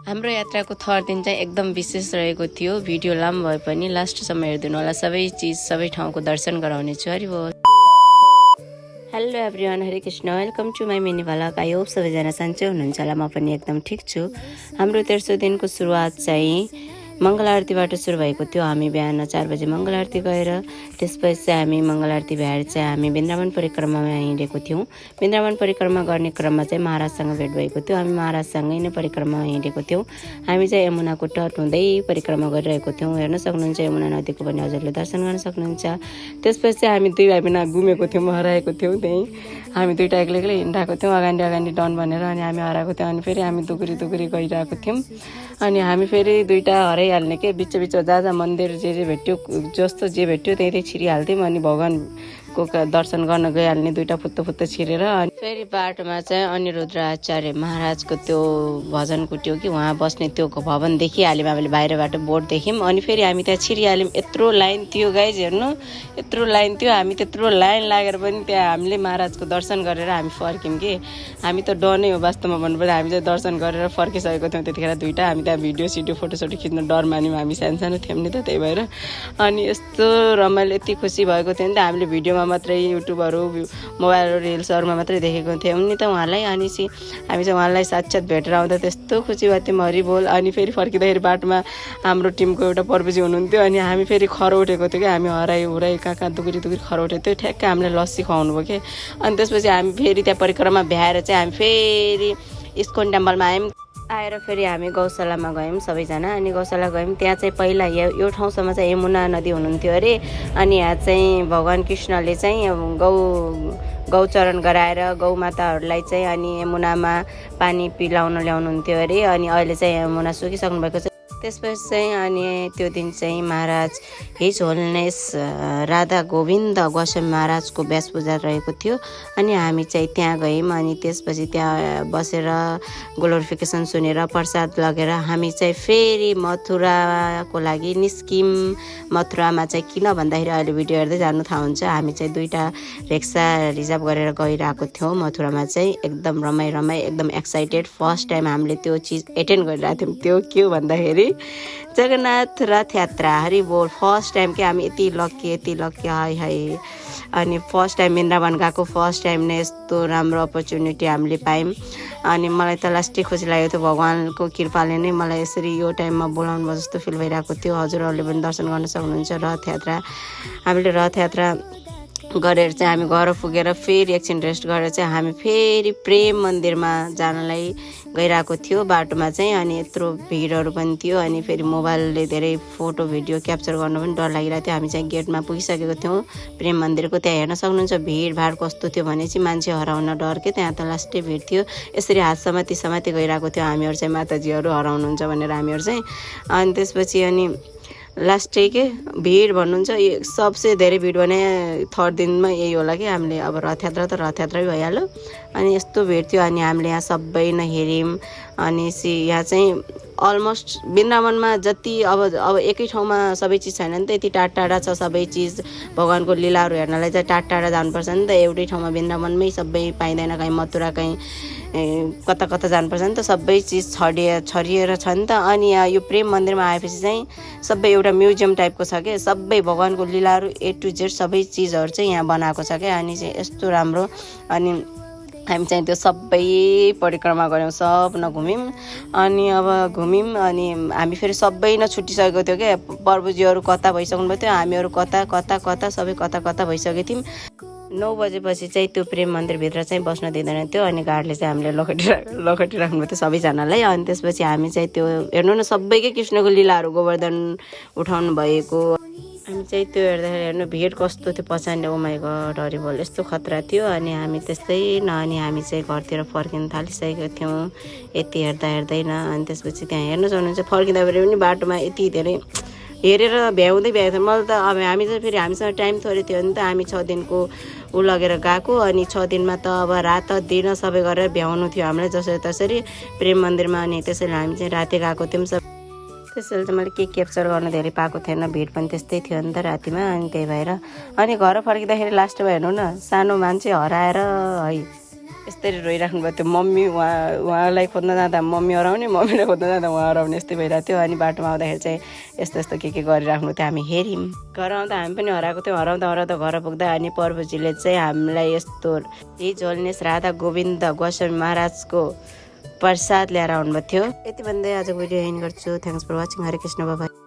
हाम्रो यात्राको थर्ड दिन चाहिँ एकदम विशेष रहेको थियो। भिडियो लामो भए पनि लास्टसम्म हेरिदिनु होला। सबै चिज सबै ठाउँको दर्शन गराउने छु। हरि बोल। Hello everyone, Hare Krishna, welcome to my mini vlog. I hope सबैजना सन्चै हुनुहुन्छ होला। म पनि एकदम ठिक छु। हाम्रो तेस्रो दिनको सुरुवात चाहिँ मङ्गल आरतीबाट सुरु भएको थियो। हामी बिहान 4 बजे मङ्गल आरती गएर त्यसपछि चाहिँ हामी मङ्गल आरती भ्याएर चाहिँ हामी वृन्दावन परिक्रमामा हिँडेको थियौँ। वृन्दावन परिक्रमा गर्ने क्रममा चाहिँ महाराजसँग भेट भएको थियो। हामी महाराजसँगै नै परिक्रमामा हिँडेको थियौँ। हामी चाहिँ यमुनाको तट हुँदै परिक्रमा गरिरहेको थियौँ। हेर्न सक्नुहुन्छ यमुना नदीको पनि हजुरले दर्शन गर्न सक्नुहुन्छ। त्यसपछि चाहिँ हामी दुई भाइ बहिनी घुमेको थियौँ, हराएको थियौँ। त्यहीँ हामी दुईवटा एक्लै हिँडिरहेको थियौँ, अगाडि डन भनेर। अनि हामी हराएको थियौँ। अनि फेरि हामी दुगुरी गइरहेको थियौँ। अनि हामी फेरि दुईवटा हराइहाल्ने के बिच जहाँ मन्दिर जे भेट्यो, जस्तो जे भेट्यो त्यही छिरिहाल्थ्यौँ। अनि भगवानको दर्शन गर्न गइहाल्ने दुईवटा फुत्तो छिरेर। अनि फेरि बाटोमा चाहिँ अनिरुद्ध आचार्य महाराजको त्यो भजन कुट्यो कि उहाँ बस्ने त्यो भवन देखिहाल्यौँ हामीले, बाहिरबाट बोर्ड देख्यौँ। अनि फेरि हामी त्यहाँ छिरिहाल्यौँ। यत्रो लाइन थियो गाइज, हेर्नु यत्रो लाइन थियो। हामी त्यत्रो लाइन लागेर पनि त्यहाँ हामीले महाराजको दर्शन गरेर हामी फर्क्यौँ कि हामी त डनै हो वास्तवमा भन्नुपर्दा। हामी चाहिँ दर्शन गरेर फर्किसकेको थियौँ त्यतिखेर दुईवटा। हामी त्यहाँ भिडियो फोटोसोटो खिच्न डर मान्यौँ, हामी सानो थियौँ नि त, त्यही भएर। अनि यस्तो रमाइलो यति खुसी भएको थियो नि त। हामीले भिडियोमा मात्रै, युट्युबहरू मोबाइल रिल्सहरूमा मात्रै देखेको थियौँ नि त उहाँलाई। अनि हामी चाहिँ उहाँलाई साक्षात् भेटेर आउँदा त्यस्तो खुसी भएको थियौँ, हरिबोल। अनि फेरि फर्किँदाखेरि बाटोमा हाम्रो टिमको एउटा पर्वजी हुनुहुन्थ्यो। अनि हामी फेरि खरो उठेको थियो कि हामी हराई कहाँ दुगुरी खरो उठेको थियो। ठ्याक्क हामीलाई लस्सी खुवाउनु भयो कि। अनि त्यसपछि हामी फेरि त्यहाँ परिक्रमा भ्याएर चाहिँ हामी फेरि इस्कन टेम्पलमा आएर फेरि हामी गौशालामा गयौँ सबैजना। अनि गौशाला गयौँ। त्यहाँ चाहिँ पहिला यो ठाउँसम्म चाहिँ यमुना नदी हुनुहुन्थ्यो अरे। अनि यहाँ चाहिँ भगवान् कृष्णले चाहिँ गौचरण गराएर गौमाताहरूलाई चाहिँ अनि यमुनामा पानी पिलाउन ल्याउनुहुन्थ्यो अरे। अनि अहिले चाहिँ यमुना सुकिसक्नु भएको छ। त्यसपछि चाहिँ अनि त्यो दिन चाहिँ महाराज हिज होलनेस राधा गोविन्द गोस्वामी महाराजको व्यासपूजा रहेको थियो। अनि हामी चाहिँ त्यहाँ गयौँ। अनि त्यसपछि त्यहाँ बसेर ग्लोरिफिकेसन सुनेर प्रसाद लगेर हामी चाहिँ फेरि मथुराको लागि निस्क्यौँ। मथुरामा चाहिँ किन भन्दाखेरि अहिले भिडियो हेर्दै जानु थाहा हुन्छ, हामी चाहिँ दुईवटा रिक्सा रिजर्भ गरेर गइरहेको थियौँ मथुरामा चाहिँ। एकदम रमाइ एकदम एक्साइटेड। फर्स्ट टाइम हामीले त्यो चिज एटेन्ड गरिरहेको थियौँ। त्यो के हो भन्दाखेरि जगन्नाथ रथ यात्रा, हरि बोल। फर्स्ट टाइम कि हामी यति लक्की हाई। अनि फर्स्ट टाइम वृन्दावन गएको, फर्स्ट टाइम नै यस्तो राम्रो अपर्च्युनिटी हामीले पायौँ। अनि मलाई त लास्टै खुसी लागेको थियो। भगवान्को कृपाले नै मलाई यसरी यो टाइममा बोलाउनु भयो जस्तो फिल भइरहेको थियो। हजुरहरूले पनि दर्शन गर्न सक्नुहुन्छ रथ यात्रा। हामीले रथ यात्रा गरेर चाहिँ हामी घर पुगेर फेरि एकछिन रेस्ट गरेर चाहिँ हामी फेरि प्रेम मन्दिरमा जानलाई गइरहेको थियो बाटोमा चाहिँ। अनि यत्रो भिडहरू पनि थियो। अनि फेरि मोबाइलले धेरै फोटो भिडियो क्याप्चर गर्न पनि डर लागिरहेको थियो। हामी चाहिँ गेटमा पुगिसकेको थियौँ प्रेम मन्दिरको। त्यहाँ हेर्न सक्नुहुन्छ भिडभाड कस्तो थियो भने चाहिँ मान्छे हराउन डर के। त्यहाँ त लास्टै भिड थियो। यसरी हात समाती गइरहेको थियो हामीहरू चाहिँ, माताजीहरू हराउनुहुन्छ भनेर हामीहरू चाहिँ। अनि त्यसपछि अनि लास्टै के भिड भन्नुहुन्छ, सबसे धेरै भिड भने थर्ड दिनमा यही होला कि हामीले अब रथ यात्रै भइहाल्यो। अनि यस्तो भिड थियो। अनि हामीले यहाँ सबै नै हेऱ्यौँ। अनि यहाँ चाहिँ अलमोस्ट वृन्दावनमा जति अब एकै ठाउँमा सबै चिज छैन नि त, यति टाढा छ सबै चिज। भगवान्को लीलाहरू हेर्नलाई चाहिँ टाढा जानुपर्छ नि त। एउटै ठाउँमा वृन्दावनमै सबै पाइँदैन, कहीँ मथुरा कहीँ कता जानुपर्छ नि त। सबै चिज छरिएर छ नि त। अनि यहाँ यो प्रेम मन्दिरमा आएपछि चाहिँ सबै एउटा म्युजियम टाइपको छ क्या। सबै भगवान्को लीलाहरू A to Z सबै चिजहरू चाहिँ यहाँ बनाएको छ क्या। अनि चाहिँ यस्तो राम्रो। अनि हामी चाहिँ त्यो सबै परिक्रमा गऱ्यौँ, सब नघुम्यौँ। अनि अब घुम्यौँ। अनि हामी फेरि सबै छुट्टिसकेको थियो क्या। प्रभुजीहरू कता भइसक्नु भएको थियो, हामीहरू कता सबै कता भइसकेको थियौँ। 9 बजेपछि चाहिँ त्यो प्रेम मन्दिरभित्र चाहिँ बस्न दिँदैन थियो। अनि गार्डले चाहिँ हामीले लखटी राख्नुभएको थियो सबैजनालाई। अनि त्यसपछि हामी चाहिँ त्यो हेर्नु न सबैकै कृष्णको लीलाहरू गोवर्धन उठाउनु भएको। हामी चाहिँ त्यो हेर्दाखेरि हेर्नु भिड कस्तो थियो पछाडि। ओ माई गड, हरिबोल, यस्तो खतरा थियो। अनि हामी त्यस्तै अनि हामी चाहिँ घरतिर फर्किन थालिसकेको थियौँ यति हेर्दैन। अनि त्यसपछि त्यहाँ हेर्नु सक्नुहुन्छ फर्किँदाखेरि पनि बाटोमा यति धेरै हेरेर भ्याउँदै थियो। मलाई त अब हामी चाहिँ फेरि हामीसँग टाइम थोरै थियो नि त। हामी 6 दिनको लगेर गएको। अनि 6 दिनमा त अब रात दिन सबै गरेर भ्याउनु थियो हामीलाई जसरी तसरी प्रेम मन्दिरमा। अनि त्यसैले हामी चाहिँ राति गएको थियौँ सब। त्यसैले चाहिँ मैले के क्याप्चर गर्न धेरै पाएको थिएन, भिड पनि त्यस्तै थियो नि त रातिमा। अनि त्यही भएर अनि घर फर्किँदाखेरि लास्टमा हेर्नु न सानो मान्छे हराएर है यसरी रोइराख्नु भयो त्यो मम्मी उहाँलाई खोज्न जाँदा मम्मी हराउने मम्मीलाई खोज्न जाँदा उहाँ हराउने यस्तै भइरहेको थियो अनि बाटोमा आउँदाखेरि चाहिँ यस्तो यस्तो के गरिराख्नु थियो हामी हेऱ्यौँ घर आउँदा हामी पनि हराएको थियौँ हराउँदा घर पुग्दा अनि प्रभुजीले चाहिँ हामीलाई यस्तो यही झोलनेस राधा गोविन्द गोस्वामी महाराजको प्रसाद ल्याएर आउनुभएको थियो यति भन्दै आजको भिडियो एन्ड गर्छु थ्याङ्क्स फर वाचिङ हरे कृष्ण बाबा